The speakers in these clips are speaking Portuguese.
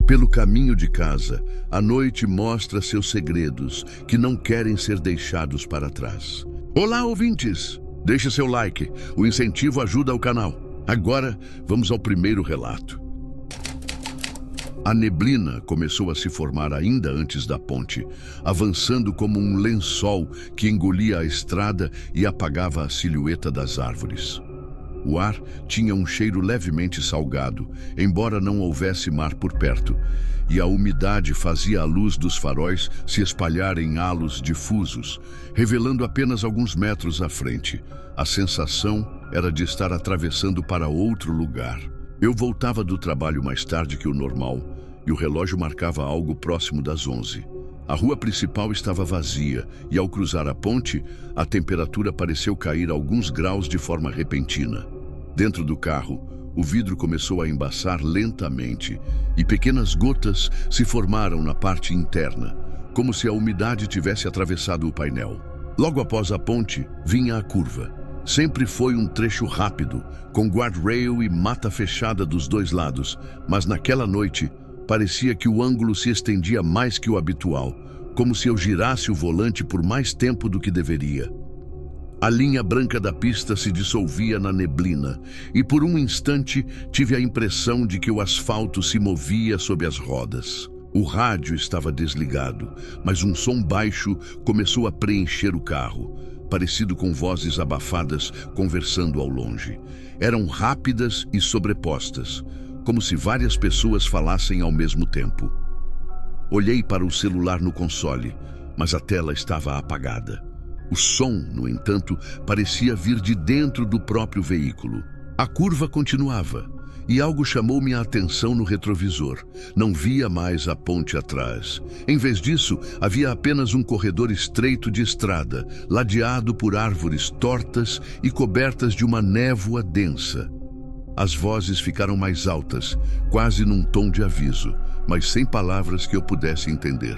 Pelo caminho de casa, a noite mostra seus segredos que não querem ser deixados para trás. Olá, ouvintes! Deixe seu like, o incentivo ajuda o canal. Agora, vamos ao primeiro relato. A neblina começou a se formar ainda antes da ponte, avançando como um lençol que engolia a estrada e apagava a silhueta das árvores. O ar tinha um cheiro levemente salgado, embora não houvesse mar por perto, e a umidade fazia a luz dos faróis se espalhar em halos difusos, revelando apenas alguns metros à frente. A sensação era de estar atravessando para outro lugar. Eu voltava do trabalho mais tarde que o normal, e o relógio marcava algo próximo das 11. A rua principal estava vazia, e ao cruzar a ponte, a temperatura pareceu cair alguns graus de forma repentina. Dentro do carro, o vidro começou a embaçar lentamente, e pequenas gotas se formaram na parte interna, como se a umidade tivesse atravessado o painel. Logo após a ponte, vinha a curva. Sempre foi um trecho rápido, com guardrail e mata fechada dos dois lados, mas naquela noite, parecia que o ângulo se estendia mais que o habitual, como se eu girasse o volante por mais tempo do que deveria. A linha branca da pista se dissolvia na neblina, e por um instante tive a impressão de que o asfalto se movia sob as rodas. O rádio estava desligado, mas um som baixo começou a preencher o carro, parecido com vozes abafadas conversando ao longe. Eram rápidas e sobrepostas, como se várias pessoas falassem ao mesmo tempo. Olhei para o celular no console, mas a tela estava apagada. O som, no entanto, parecia vir de dentro do próprio veículo. A curva continuava, e algo chamou minha atenção no retrovisor. Não via mais a ponte atrás. Em vez disso, havia apenas um corredor estreito de estrada, ladeado por árvores tortas e cobertas de uma névoa densa. As vozes ficaram mais altas, quase num tom de aviso, mas sem palavras que eu pudesse entender.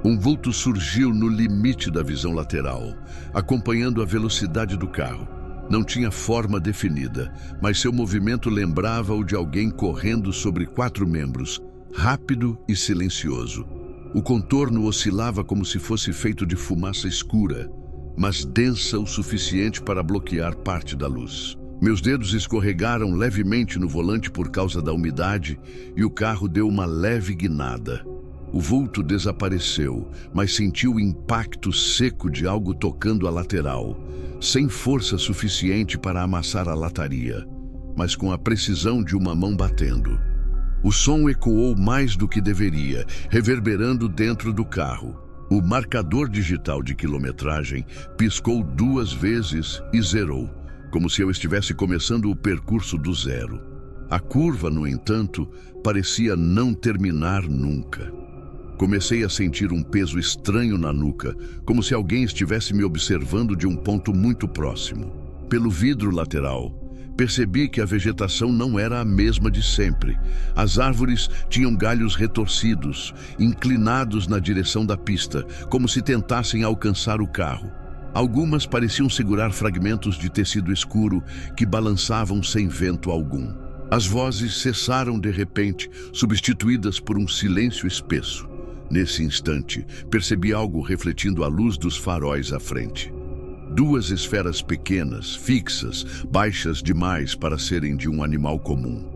Um vulto surgiu no limite da visão lateral, acompanhando a velocidade do carro. Não tinha forma definida, mas seu movimento lembrava o de alguém correndo sobre 4 membros, rápido e silencioso. O contorno oscilava como se fosse feito de fumaça escura, mas densa o suficiente para bloquear parte da luz. Meus dedos escorregaram levemente no volante por causa da umidade e o carro deu uma leve guinada. O vulto desapareceu, mas senti o impacto seco de algo tocando a lateral, sem força suficiente para amassar a lataria, mas com a precisão de uma mão batendo. O som ecoou mais do que deveria, reverberando dentro do carro. O marcador digital de quilometragem piscou 2 vezes e zerou, como se eu estivesse começando o percurso do zero. A curva, no entanto, parecia não terminar nunca. Comecei a sentir um peso estranho na nuca, como se alguém estivesse me observando de um ponto muito próximo. Pelo vidro lateral, percebi que a vegetação não era a mesma de sempre. As árvores tinham galhos retorcidos, inclinados na direção da pista, como se tentassem alcançar o carro. Algumas pareciam segurar fragmentos de tecido escuro que balançavam sem vento algum. As vozes cessaram de repente, substituídas por um silêncio espesso. Nesse instante, percebi algo refletindo a luz dos faróis à frente. 2 esferas pequenas, fixas, baixas demais para serem de um animal comum.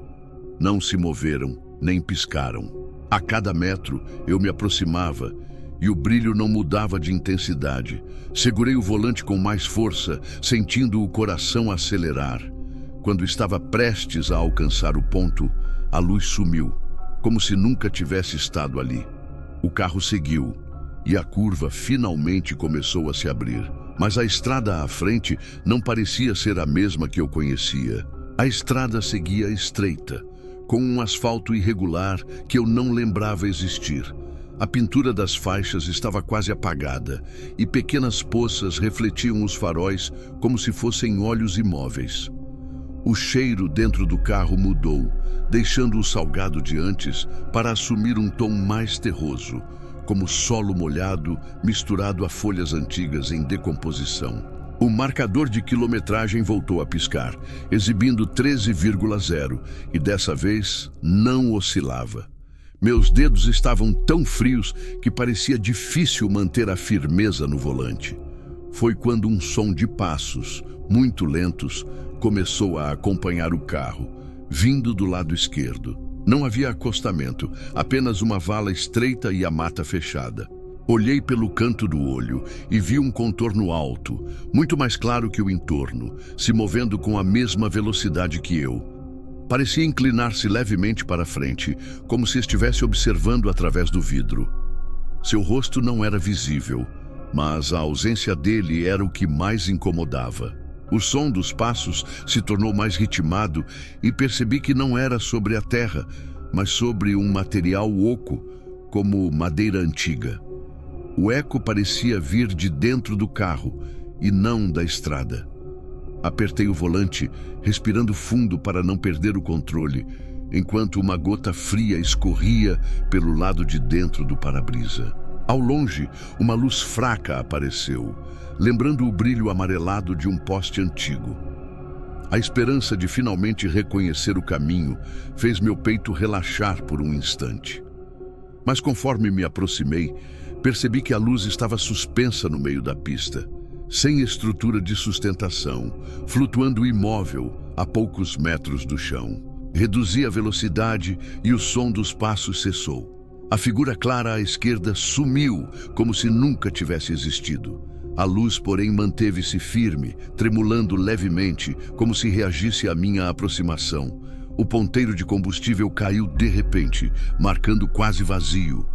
Não se moveram, nem piscaram. A cada metro, eu me aproximava e o brilho não mudava de intensidade. Segurei o volante com mais força, sentindo o coração acelerar. Quando estava prestes a alcançar o ponto, a luz sumiu, como se nunca tivesse estado ali. O carro seguiu, e a curva finalmente começou a se abrir. Mas a estrada à frente não parecia ser a mesma que eu conhecia. A estrada seguia estreita, com um asfalto irregular que eu não lembrava existir. A pintura das faixas estava quase apagada, e pequenas poças refletiam os faróis como se fossem olhos imóveis. O cheiro dentro do carro mudou, deixando o salgado de antes para assumir um tom mais terroso, como solo molhado misturado a folhas antigas em decomposição. O marcador de quilometragem voltou a piscar, exibindo 13,0, e dessa vez não oscilava. Meus dedos estavam tão frios que parecia difícil manter a firmeza no volante. Foi quando um som de passos, muito lentos, começou a acompanhar o carro, vindo do lado esquerdo. Não havia acostamento, apenas uma vala estreita e a mata fechada. Olhei pelo canto do olho e vi um contorno alto, muito mais claro que o entorno, se movendo com a mesma velocidade que eu. Parecia inclinar-se levemente para frente, como se estivesse observando através do vidro. Seu rosto não era visível, mas a ausência dele era o que mais incomodava. O som dos passos se tornou mais ritmado e percebi que não era sobre a terra, mas sobre um material oco, como madeira antiga. O eco parecia vir de dentro do carro e não da estrada. Apertei o volante, respirando fundo para não perder o controle, enquanto uma gota fria escorria pelo lado de dentro do para-brisa. Ao longe, uma luz fraca apareceu, lembrando o brilho amarelado de um poste antigo. A esperança de finalmente reconhecer o caminho fez meu peito relaxar por um instante. Mas conforme me aproximei, percebi que a luz estava suspensa no meio da pista, sem estrutura de sustentação, flutuando imóvel a poucos metros do chão. Reduzi a velocidade e o som dos passos cessou. A figura clara à esquerda sumiu, como se nunca tivesse existido. A luz, porém, manteve-se firme, tremulando levemente, como se reagisse à minha aproximação. O ponteiro de combustível caiu de repente, marcando quase vazio,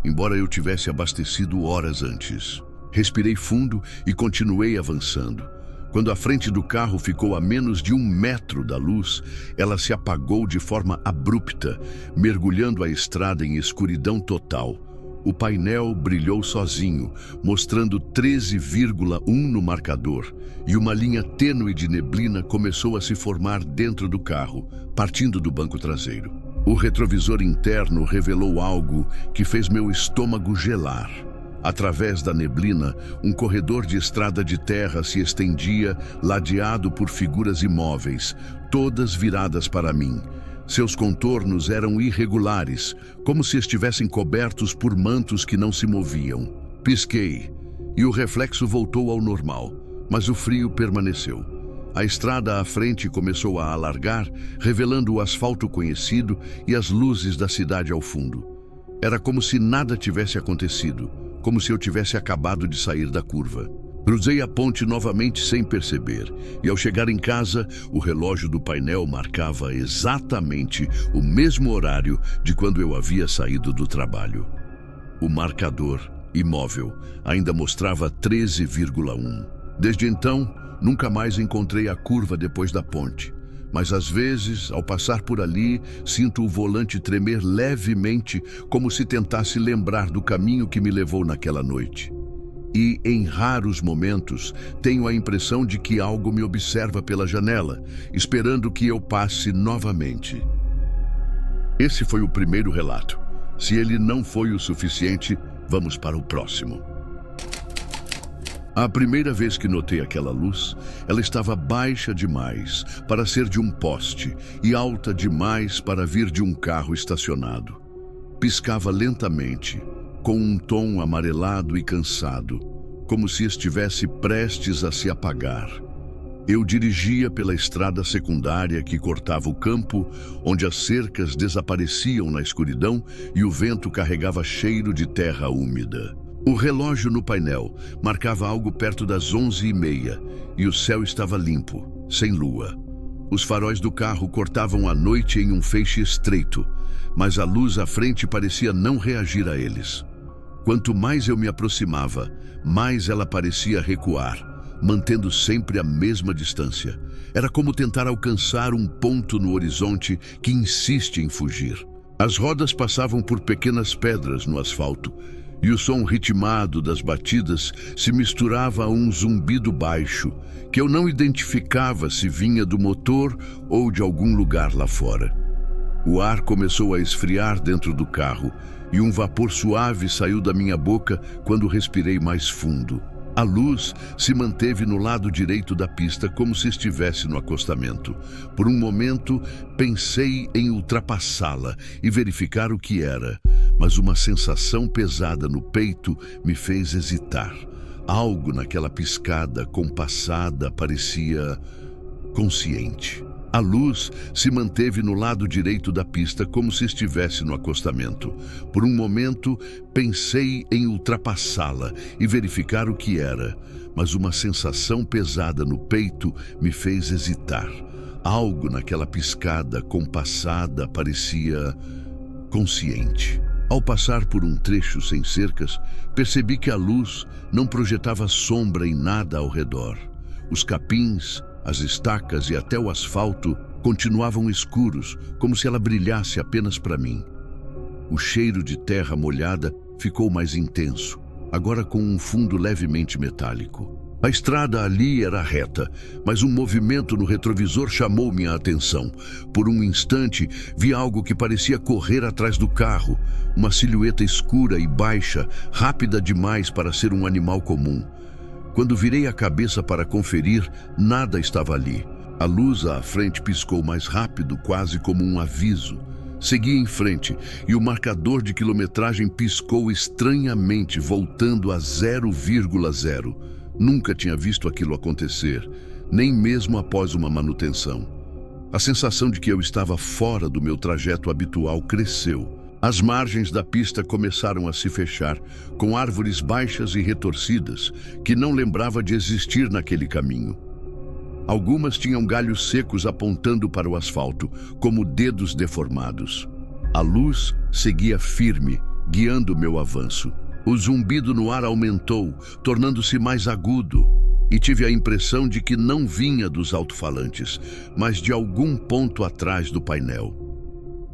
embora eu tivesse abastecido horas antes. Respirei fundo e continuei avançando. Quando a frente do carro ficou a menos de 1 metro da luz, ela se apagou de forma abrupta, mergulhando a estrada em escuridão total. O painel brilhou sozinho, mostrando 13,1 no marcador, e uma linha tênue de neblina começou a se formar dentro do carro, partindo do banco traseiro. O retrovisor interno revelou algo que fez meu estômago gelar. Através da neblina, um corredor de estrada de terra se estendia, ladeado por figuras imóveis, todas viradas para mim. Seus contornos eram irregulares, como se estivessem cobertos por mantos que não se moviam. Pisquei, e o reflexo voltou ao normal, mas o frio permaneceu. A estrada à frente começou a alargar, revelando o asfalto conhecido e as luzes da cidade ao fundo. Era como se nada tivesse acontecido, como se eu tivesse acabado de sair da curva. Cruzei a ponte novamente sem perceber, e ao chegar em casa, o relógio do painel marcava exatamente o mesmo horário de quando eu havia saído do trabalho. O marcador, imóvel, ainda mostrava 13,1. Desde então, nunca mais encontrei a curva depois da ponte. Mas às vezes, ao passar por ali, sinto o volante tremer levemente, como se tentasse lembrar do caminho que me levou naquela noite. E, em raros momentos, tenho a impressão de que algo me observa pela janela, esperando que eu passe novamente. Esse foi o primeiro relato. Se ele não foi o suficiente, vamos para o próximo. A primeira vez que notei aquela luz, ela estava baixa demais para ser de um poste e alta demais para vir de um carro estacionado. Piscava lentamente, com um tom amarelado e cansado, como se estivesse prestes a se apagar. Eu dirigia pela estrada secundária que cortava o campo, onde as cercas desapareciam na escuridão e o vento carregava cheiro de terra úmida. O relógio no painel marcava algo perto das 11h30 e o céu estava limpo, sem lua. Os faróis do carro cortavam a noite em um feixe estreito, mas a luz à frente parecia não reagir a eles. Quanto mais eu me aproximava, mais ela parecia recuar, mantendo sempre a mesma distância. Era como tentar alcançar um ponto no horizonte que insiste em fugir. As rodas passavam por pequenas pedras no asfalto, e o som ritmado das batidas se misturava a um zumbido baixo, que eu não identificava se vinha do motor ou de algum lugar lá fora. O ar começou a esfriar dentro do carro, e um vapor suave saiu da minha boca quando respirei mais fundo. A luz se manteve no lado direito da pista como se estivesse no acostamento. Por um momento, pensei em ultrapassá-la e verificar o que era, mas uma sensação pesada no peito me fez hesitar. Algo naquela piscada compassada parecia consciente. A luz se manteve no lado direito da pista como se estivesse no acostamento. Por um momento, pensei em ultrapassá-la e verificar o que era, mas uma sensação pesada no peito me fez hesitar. Algo naquela piscada compassada parecia consciente. Ao passar por um trecho sem cercas, percebi que a luz não projetava sombra em nada ao redor. Os capins, as estacas e até o asfalto continuavam escuros, como se ela brilhasse apenas para mim. O cheiro de terra molhada ficou mais intenso, agora com um fundo levemente metálico. A estrada ali era reta, mas um movimento no retrovisor chamou minha atenção. Por um instante, vi algo que parecia correr atrás do carro, uma silhueta escura e baixa, rápida demais para ser um animal comum. Quando virei a cabeça para conferir, nada estava ali. A luz à frente piscou mais rápido, quase como um aviso. Segui em frente e o marcador de quilometragem piscou estranhamente, voltando a 0,0. Nunca tinha visto aquilo acontecer, nem mesmo após uma manutenção. A sensação de que eu estava fora do meu trajeto habitual cresceu. As margens da pista começaram a se fechar, com árvores baixas e retorcidas, que não lembrava de existir naquele caminho. Algumas tinham galhos secos apontando para o asfalto, como dedos deformados. A luz seguia firme, guiando meu avanço. O zumbido no ar aumentou, tornando-se mais agudo, e tive a impressão de que não vinha dos alto-falantes, mas de algum ponto atrás do painel.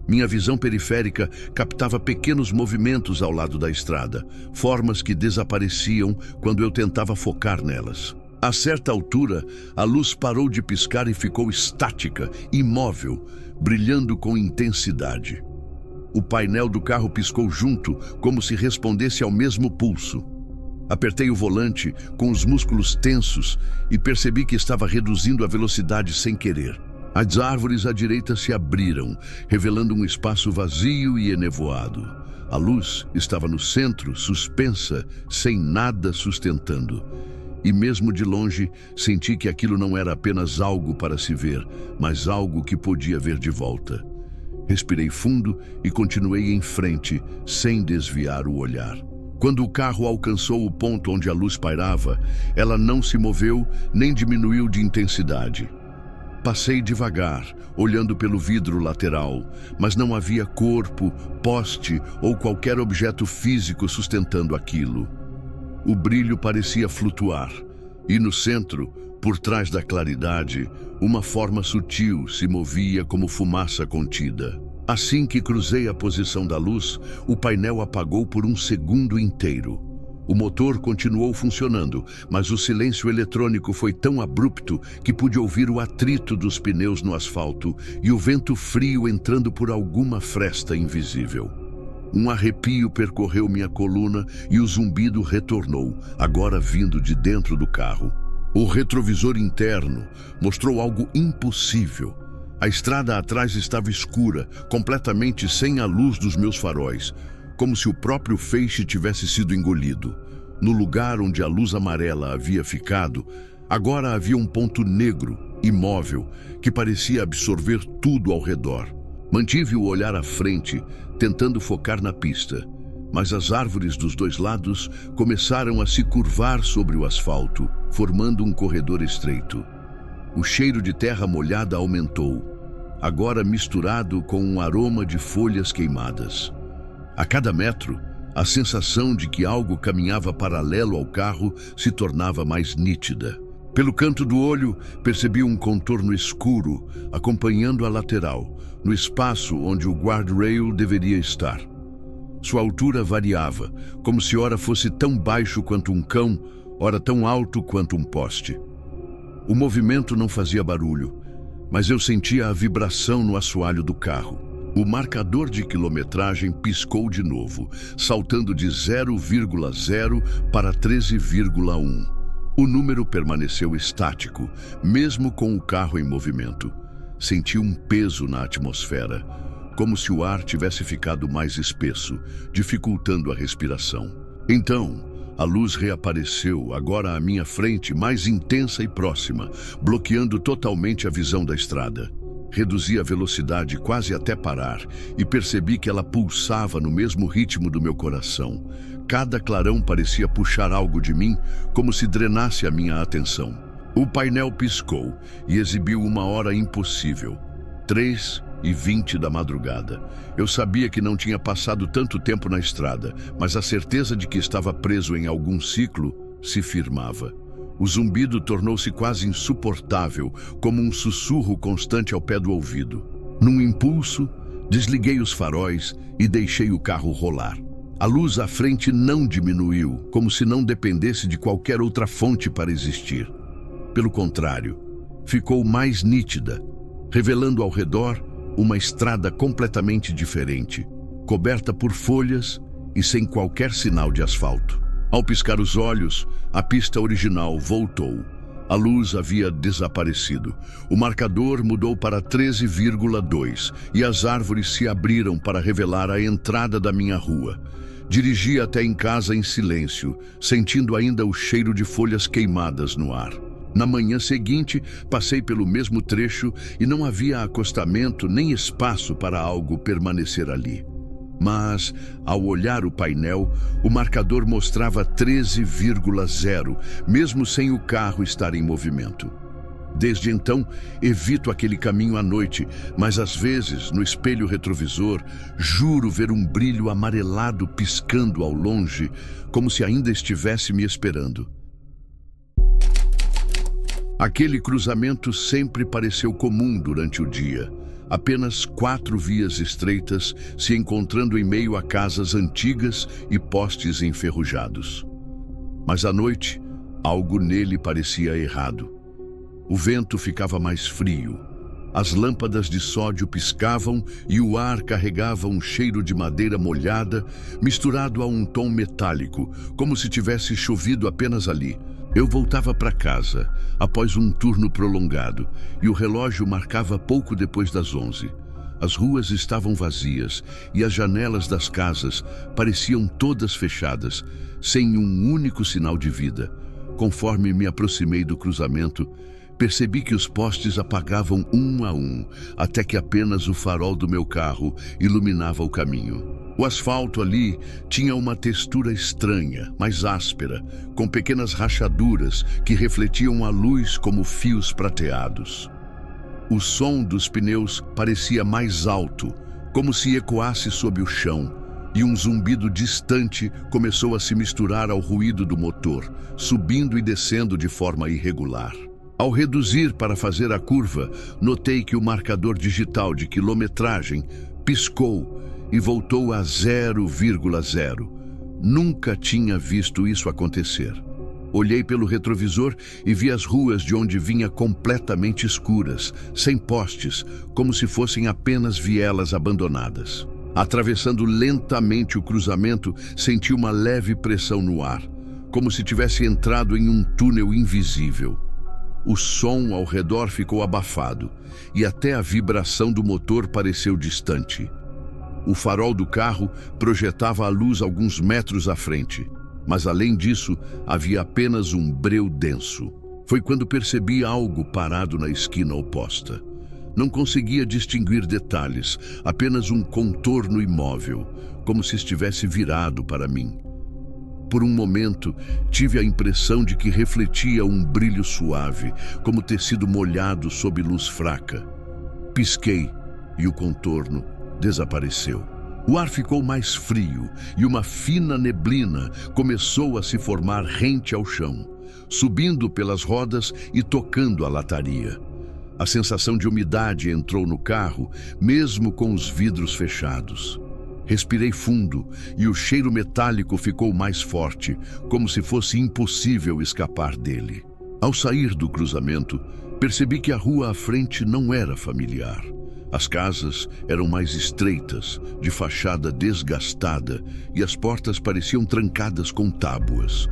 Minha visão periférica captava pequenos movimentos ao lado da estrada, formas que desapareciam quando eu tentava focar nelas. A certa altura, a luz parou de piscar e ficou estática, imóvel, brilhando com intensidade. O painel do carro piscou junto, como se respondesse ao mesmo pulso. Apertei o volante com os músculos tensos e percebi que estava reduzindo a velocidade sem querer. As árvores à direita se abriram, revelando um espaço vazio e enevoado. A luz estava no centro, suspensa, sem nada sustentando. E mesmo de longe, senti que aquilo não era apenas algo para se ver, mas algo que podia ver de volta. Respirei fundo e continuei em frente, sem desviar o olhar. Quando o carro alcançou o ponto onde a luz pairava, ela não se moveu nem diminuiu de intensidade. Passei devagar, olhando pelo vidro lateral, mas não havia corpo, poste ou qualquer objeto físico sustentando aquilo. O brilho parecia flutuar, e no centro, por trás da claridade, uma forma sutil se movia como fumaça contida. Assim que cruzei a posição da luz, o painel apagou por um segundo inteiro. O motor continuou funcionando, mas o silêncio eletrônico foi tão abrupto que pude ouvir o atrito dos pneus no asfalto e o vento frio entrando por alguma fresta invisível. Um arrepio percorreu minha coluna e o zumbido retornou, agora vindo de dentro do carro. O retrovisor interno mostrou algo impossível. A estrada atrás estava escura, completamente sem a luz dos meus faróis, como se o próprio feixe tivesse sido engolido. No lugar onde a luz amarela havia ficado, agora havia um ponto negro, imóvel, que parecia absorver tudo ao redor. Mantive o olhar à frente, tentando focar na pista, mas as árvores dos dois lados começaram a se curvar sobre o asfalto, formando um corredor estreito. O cheiro de terra molhada aumentou, agora misturado com um aroma de folhas queimadas. A cada metro, a sensação de que algo caminhava paralelo ao carro se tornava mais nítida. Pelo canto do olho, percebi um contorno escuro, acompanhando a lateral, no espaço onde o guardrail deveria estar. Sua altura variava, como se ora fosse tão baixo quanto um cão, ora tão alto quanto um poste. O movimento não fazia barulho, mas eu sentia a vibração no assoalho do carro. O marcador de quilometragem piscou de novo, saltando de 0,0 para 13,1. O número permaneceu estático, mesmo com o carro em movimento. Senti um peso na atmosfera, como se o ar tivesse ficado mais espesso, dificultando a respiração. Então, a luz reapareceu, agora à minha frente, mais intensa e próxima, bloqueando totalmente a visão da estrada. Reduzi a velocidade quase até parar e percebi que ela pulsava no mesmo ritmo do meu coração. Cada clarão parecia puxar algo de mim, como se drenasse a minha atenção. O painel piscou e exibiu uma hora impossível. 3h20 da madrugada. Eu sabia que não tinha passado tanto tempo na estrada, mas a certeza de que estava preso em algum ciclo se firmava. O zumbido tornou-se quase insuportável, como um sussurro constante ao pé do ouvido. Num impulso, desliguei os faróis e deixei o carro rolar. A luz à frente não diminuiu, como se não dependesse de qualquer outra fonte para existir. Pelo contrário, ficou mais nítida, revelando ao redor uma estrada completamente diferente, coberta por folhas e sem qualquer sinal de asfalto. Ao piscar os olhos, a pista original voltou. A luz havia desaparecido. O marcador mudou para 13,2 e as árvores se abriram para revelar a entrada da minha rua. Dirigi até em casa em silêncio, sentindo ainda o cheiro de folhas queimadas no ar. Na manhã seguinte, passei pelo mesmo trecho e não havia acostamento nem espaço para algo permanecer ali. Mas, ao olhar o painel, o marcador mostrava 13,0, mesmo sem o carro estar em movimento. Desde então, evito aquele caminho à noite, mas às vezes, no espelho retrovisor, juro ver um brilho amarelado piscando ao longe, como se ainda estivesse me esperando. Aquele cruzamento sempre pareceu comum durante o dia. Apenas 4 vias estreitas se encontrando em meio a casas antigas e postes enferrujados. Mas à noite, algo nele parecia errado. O vento ficava mais frio. As lâmpadas de sódio piscavam e o ar carregava um cheiro de madeira molhada, misturado a um tom metálico, como se tivesse chovido apenas ali. Eu voltava para casa, após um turno prolongado, e o relógio marcava pouco depois das 11. As ruas estavam vazias e as janelas das casas pareciam todas fechadas, sem um único sinal de vida. Conforme me aproximei do cruzamento, percebi que os postes apagavam um a um, até que apenas o farol do meu carro iluminava o caminho. O asfalto ali tinha uma textura estranha, mais áspera, com pequenas rachaduras que refletiam a luz como fios prateados. O som dos pneus parecia mais alto, como se ecoasse sob o chão, e um zumbido distante começou a se misturar ao ruído do motor, subindo e descendo de forma irregular. Ao reduzir para fazer a curva, notei que o marcador digital de quilometragem piscou e voltou a 0,0. Nunca tinha visto isso acontecer. Olhei pelo retrovisor e vi as ruas de onde vinha completamente escuras, sem postes, como se fossem apenas vielas abandonadas. Atravessando lentamente o cruzamento, senti uma leve pressão no ar, como se tivesse entrado em um túnel invisível. O som ao redor ficou abafado e até a vibração do motor pareceu distante. O farol do carro projetava a luz alguns metros à frente, mas além disso havia apenas um breu denso. Foi quando percebi algo parado na esquina oposta. Não conseguia distinguir detalhes, apenas um contorno imóvel, como se estivesse virado para mim. Por um momento, tive a impressão de que refletia um brilho suave, como tecido molhado sob luz fraca. Pisquei e o contorno desapareceu. O ar ficou mais frio e uma fina neblina começou a se formar rente ao chão, subindo pelas rodas e tocando a lataria. A sensação de umidade entrou no carro, mesmo com os vidros fechados. Respirei fundo e o cheiro metálico ficou mais forte, como se fosse impossível escapar dele. Ao sair do cruzamento, percebi que a rua à frente não era familiar. As casas eram mais estreitas, de fachada desgastada, e as portas pareciam trancadas com tábuas.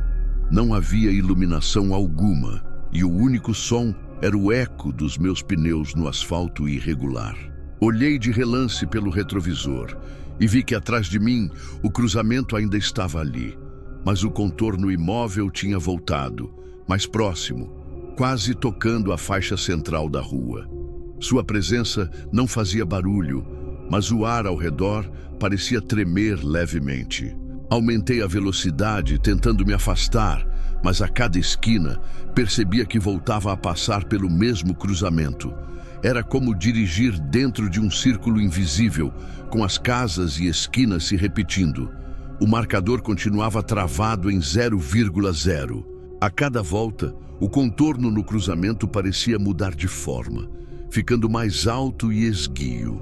Não havia iluminação alguma, e o único som era o eco dos meus pneus no asfalto irregular. Olhei de relance pelo retrovisor e vi que atrás de mim o cruzamento ainda estava ali, mas o contorno imóvel tinha voltado, mais próximo, quase tocando a faixa central da rua. Sua presença não fazia barulho, mas o ar ao redor parecia tremer levemente. Aumentei a velocidade, tentando me afastar, mas a cada esquina percebia que voltava a passar pelo mesmo cruzamento. Era como dirigir dentro de um círculo invisível, com as casas e esquinas se repetindo. O marcador continuava travado em 0,0. A cada volta, o contorno no cruzamento parecia mudar de forma, ficando mais alto e esguio.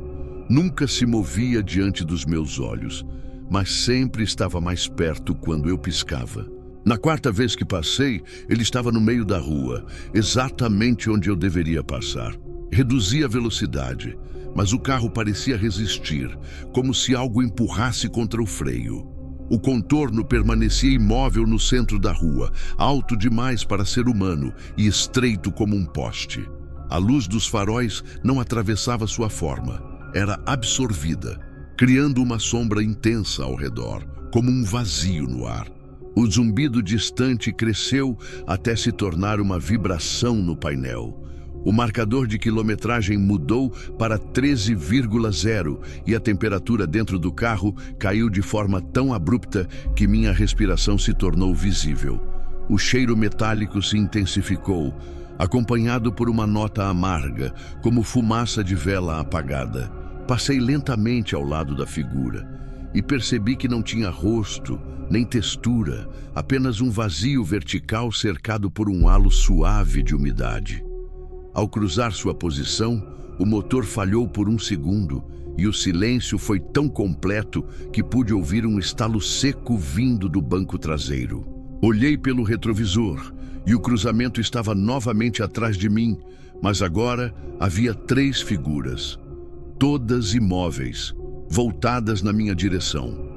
Nunca se movia diante dos meus olhos, mas sempre estava mais perto quando eu piscava. Na quarta vez que passei, ele estava no meio da rua, exatamente onde eu deveria passar. Reduzi a velocidade, mas o carro parecia resistir, como se algo empurrasse contra o freio. O contorno permanecia imóvel no centro da rua, alto demais para ser humano e estreito como um poste. A luz dos faróis não atravessava sua forma, era absorvida, criando uma sombra intensa ao redor, como um vazio no ar. O zumbido distante cresceu até se tornar uma vibração no painel. O marcador de quilometragem mudou para 13,0 e a temperatura dentro do carro caiu de forma tão abrupta que minha respiração se tornou visível. O cheiro metálico se intensificou, acompanhado por uma nota amarga, como fumaça de vela apagada. Passei lentamente ao lado da figura e percebi que não tinha rosto, nem textura, apenas um vazio vertical cercado por um halo suave de umidade. Ao cruzar sua posição, o motor falhou por um segundo e o silêncio foi tão completo que pude ouvir um estalo seco vindo do banco traseiro. Olhei pelo retrovisor e o cruzamento estava novamente atrás de mim, mas agora havia 3 figuras, todas imóveis, voltadas na minha direção.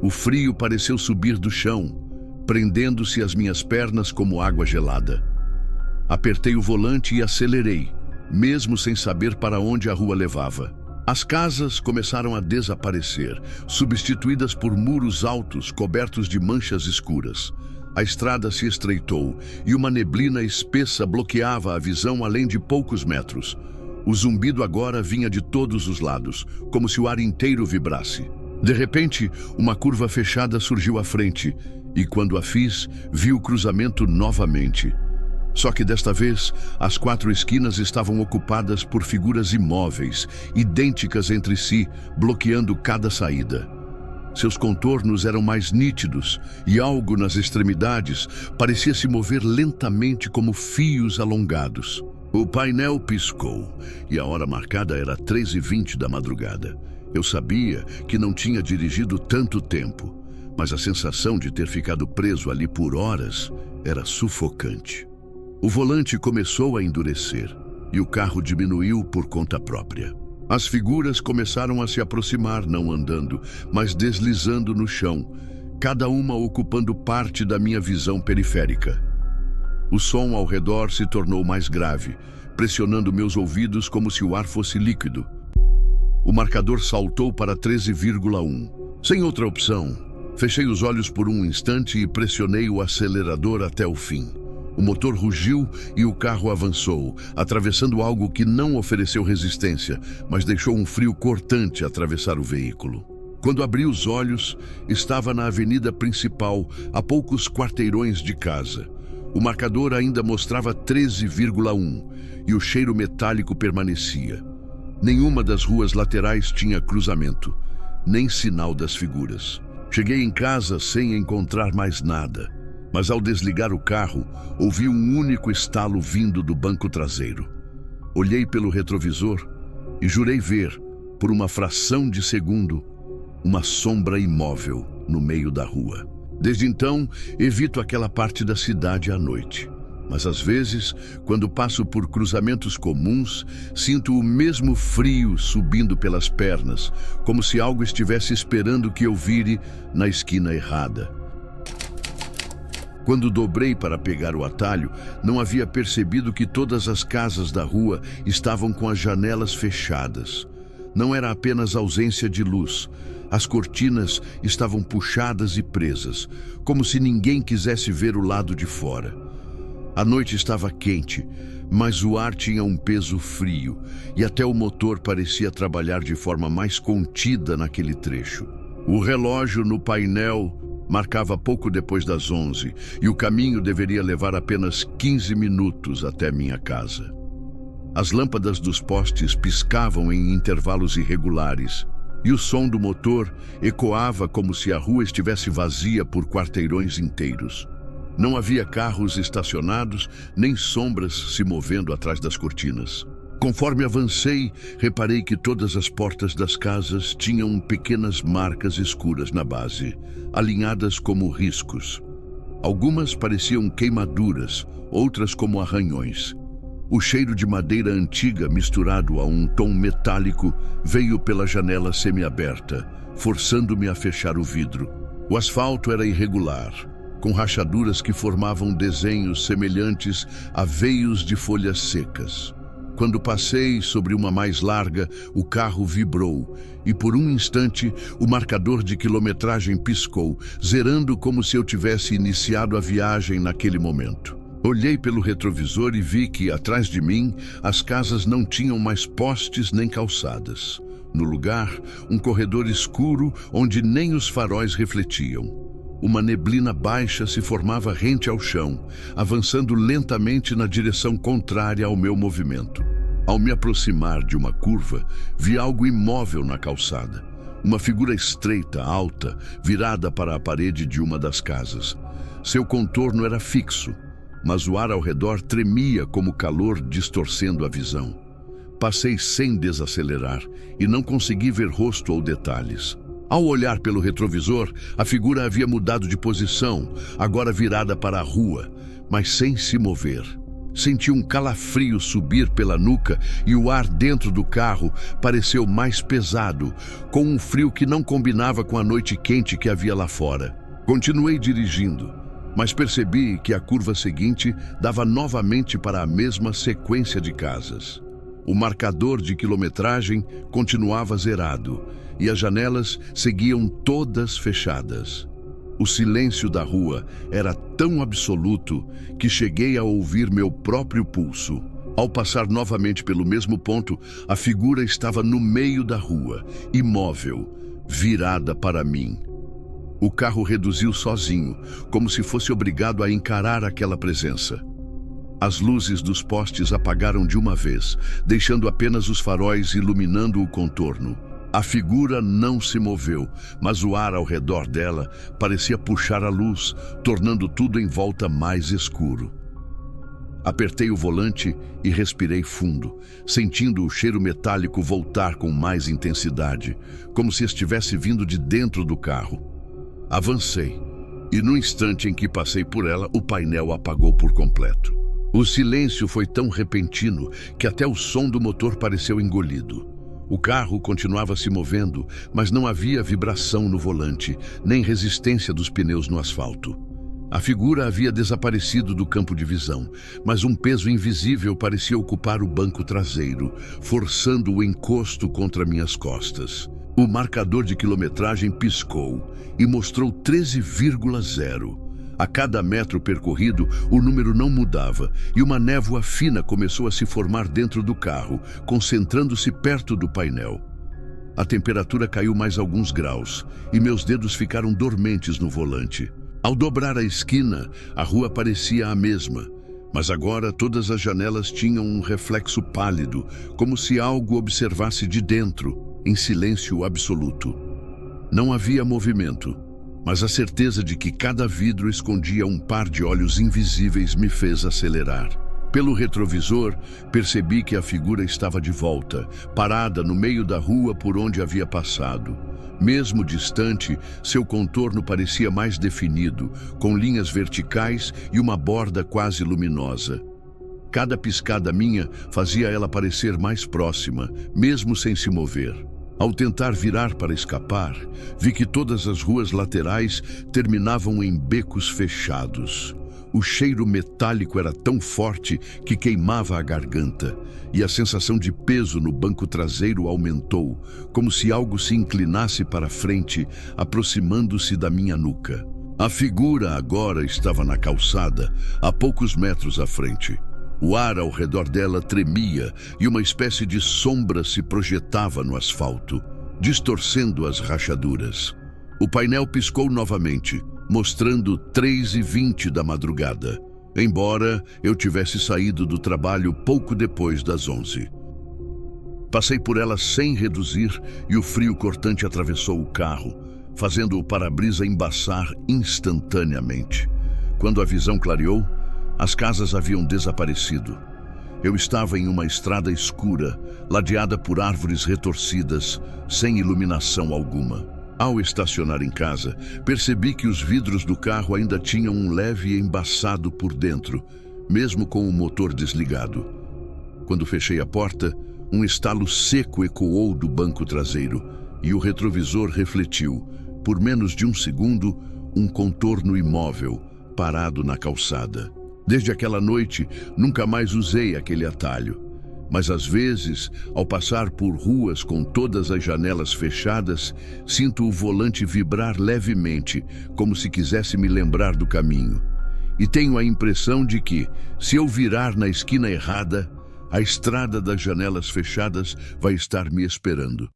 O frio pareceu subir do chão, prendendo-se às minhas pernas como água gelada. Apertei o volante e acelerei, mesmo sem saber para onde a rua levava. As casas começaram a desaparecer, substituídas por muros altos cobertos de manchas escuras. A estrada se estreitou e uma neblina espessa bloqueava a visão além de poucos metros. O zumbido agora vinha de todos os lados, como se o ar inteiro vibrasse. De repente, uma curva fechada surgiu à frente e, quando a fiz, vi o cruzamento novamente. Só que desta vez, as 4 esquinas estavam ocupadas por figuras imóveis, idênticas entre si, bloqueando cada saída. Seus contornos eram mais nítidos e algo nas extremidades parecia se mover lentamente como fios alongados. O painel piscou e a hora marcada era 3h20 da madrugada. Eu sabia que não tinha dirigido tanto tempo, mas a sensação de ter ficado preso ali por horas era sufocante. O volante começou a endurecer e o carro diminuiu por conta própria. As figuras começaram a se aproximar, não andando, mas deslizando no chão, cada uma ocupando parte da minha visão periférica. O som ao redor se tornou mais grave, pressionando meus ouvidos como se o ar fosse líquido. O marcador saltou para 13,1. Sem outra opção, fechei os olhos por um instante e pressionei o acelerador até o fim. O motor rugiu e o carro avançou, atravessando algo que não ofereceu resistência, mas deixou um frio cortante atravessar o veículo. Quando abri os olhos, estava na avenida principal, a poucos quarteirões de casa. O marcador ainda mostrava 13,1 e o cheiro metálico permanecia. Nenhuma das ruas laterais tinha cruzamento, nem sinal das figuras. Cheguei em casa sem encontrar mais nada. Mas ao desligar o carro, ouvi um único estalo vindo do banco traseiro. Olhei pelo retrovisor e jurei ver, por uma fração de segundo, uma sombra imóvel no meio da rua. Desde então, evito aquela parte da cidade à noite. Mas às vezes, quando passo por cruzamentos comuns, sinto o mesmo frio subindo pelas pernas, como se algo estivesse esperando que eu vire na esquina errada. Quando dobrei para pegar o atalho, não havia percebido que todas as casas da rua estavam com as janelas fechadas. Não era apenas ausência de luz. As cortinas estavam puxadas e presas, como se ninguém quisesse ver o lado de fora. A noite estava quente, mas o ar tinha um peso frio, e até o motor parecia trabalhar de forma mais contida naquele trecho. O relógio no painel marcava pouco depois das 11, e o caminho deveria levar apenas 15 minutos até minha casa. As lâmpadas dos postes piscavam em intervalos irregulares, e o som do motor ecoava como se a rua estivesse vazia por quarteirões inteiros. Não havia carros estacionados, nem sombras se movendo atrás das cortinas. Conforme avancei, reparei que todas as portas das casas tinham pequenas marcas escuras na base, alinhadas como riscos. Algumas pareciam queimaduras, outras como arranhões. O cheiro de madeira antiga misturado a um tom metálico veio pela janela semiaberta, forçando-me a fechar o vidro. O asfalto era irregular, com rachaduras que formavam desenhos semelhantes a veios de folhas secas. Quando passei sobre uma mais larga, o carro vibrou e por um instante o marcador de quilometragem piscou, zerando como se eu tivesse iniciado a viagem naquele momento. Olhei pelo retrovisor e vi que, atrás de mim, as casas não tinham mais postes nem calçadas. No lugar, um corredor escuro onde nem os faróis refletiam. Uma neblina baixa se formava rente ao chão, avançando lentamente na direção contrária ao meu movimento. Ao me aproximar de uma curva, vi algo imóvel na calçada. Uma figura estreita, alta, virada para a parede de uma das casas. Seu contorno era fixo, mas o ar ao redor tremia como calor distorcendo a visão. Passei sem desacelerar e não consegui ver rosto ou detalhes. Ao olhar pelo retrovisor, a figura havia mudado de posição, agora virada para a rua, mas sem se mover. Senti um calafrio subir pela nuca e o ar dentro do carro pareceu mais pesado, com um frio que não combinava com a noite quente que havia lá fora. Continuei dirigindo, mas percebi que a curva seguinte dava novamente para a mesma sequência de casas. O marcador de quilometragem continuava zerado e as janelas seguiam todas fechadas. O silêncio da rua era tão absoluto que cheguei a ouvir meu próprio pulso. Ao passar novamente pelo mesmo ponto, a figura estava no meio da rua, imóvel, virada para mim. O carro reduziu sozinho, como se fosse obrigado a encarar aquela presença. As luzes dos postes apagaram de uma vez, deixando apenas os faróis iluminando o contorno. A figura não se moveu, mas o ar ao redor dela parecia puxar a luz, tornando tudo em volta mais escuro. Apertei o volante e respirei fundo, sentindo o cheiro metálico voltar com mais intensidade, como se estivesse vindo de dentro do carro. Avancei, e no instante em que passei por ela, o painel apagou por completo. O silêncio foi tão repentino que até o som do motor pareceu engolido. O carro continuava se movendo, mas não havia vibração no volante, nem resistência dos pneus no asfalto. A figura havia desaparecido do campo de visão, mas um peso invisível parecia ocupar o banco traseiro, forçando o encosto contra minhas costas. O marcador de quilometragem piscou e mostrou 13,0. A cada metro percorrido, o número não mudava e uma névoa fina começou a se formar dentro do carro, concentrando-se perto do painel. A temperatura caiu mais alguns graus e meus dedos ficaram dormentes no volante. Ao dobrar a esquina, a rua parecia a mesma, mas agora todas as janelas tinham um reflexo pálido, como se algo observasse de dentro, em silêncio absoluto. Não havia movimento, mas a certeza de que cada vidro escondia um par de olhos invisíveis me fez acelerar. Pelo retrovisor, percebi que a figura estava de volta, parada no meio da rua por onde havia passado. Mesmo distante, seu contorno parecia mais definido, com linhas verticais e uma borda quase luminosa. Cada piscada minha fazia ela parecer mais próxima, mesmo sem se mover. Ao tentar virar para escapar, vi que todas as ruas laterais terminavam em becos fechados. O cheiro metálico era tão forte que queimava a garganta, e a sensação de peso no banco traseiro aumentou, como se algo se inclinasse para frente, aproximando-se da minha nuca. A figura agora estava na calçada, a poucos metros à frente. O ar ao redor dela tremia e uma espécie de sombra se projetava no asfalto, distorcendo as rachaduras. O painel piscou novamente, mostrando 3h20 da madrugada, embora eu tivesse saído do trabalho pouco depois das 11. Passei por ela sem reduzir e o frio cortante atravessou o carro, fazendo o para-brisa embaçar instantaneamente. Quando a visão clareou, as casas haviam desaparecido. Eu estava em uma estrada escura, ladeada por árvores retorcidas, sem iluminação alguma. Ao estacionar em casa, percebi que os vidros do carro ainda tinham um leve embaçado por dentro, mesmo com o motor desligado. Quando fechei a porta, um estalo seco ecoou do banco traseiro e o retrovisor refletiu, por menos de um segundo, um contorno imóvel, parado na calçada. Desde aquela noite, nunca mais usei aquele atalho. Mas às vezes, ao passar por ruas com todas as janelas fechadas, sinto o volante vibrar levemente, como se quisesse me lembrar do caminho. E tenho a impressão de que, se eu virar na esquina errada, a estrada das janelas fechadas vai estar me esperando.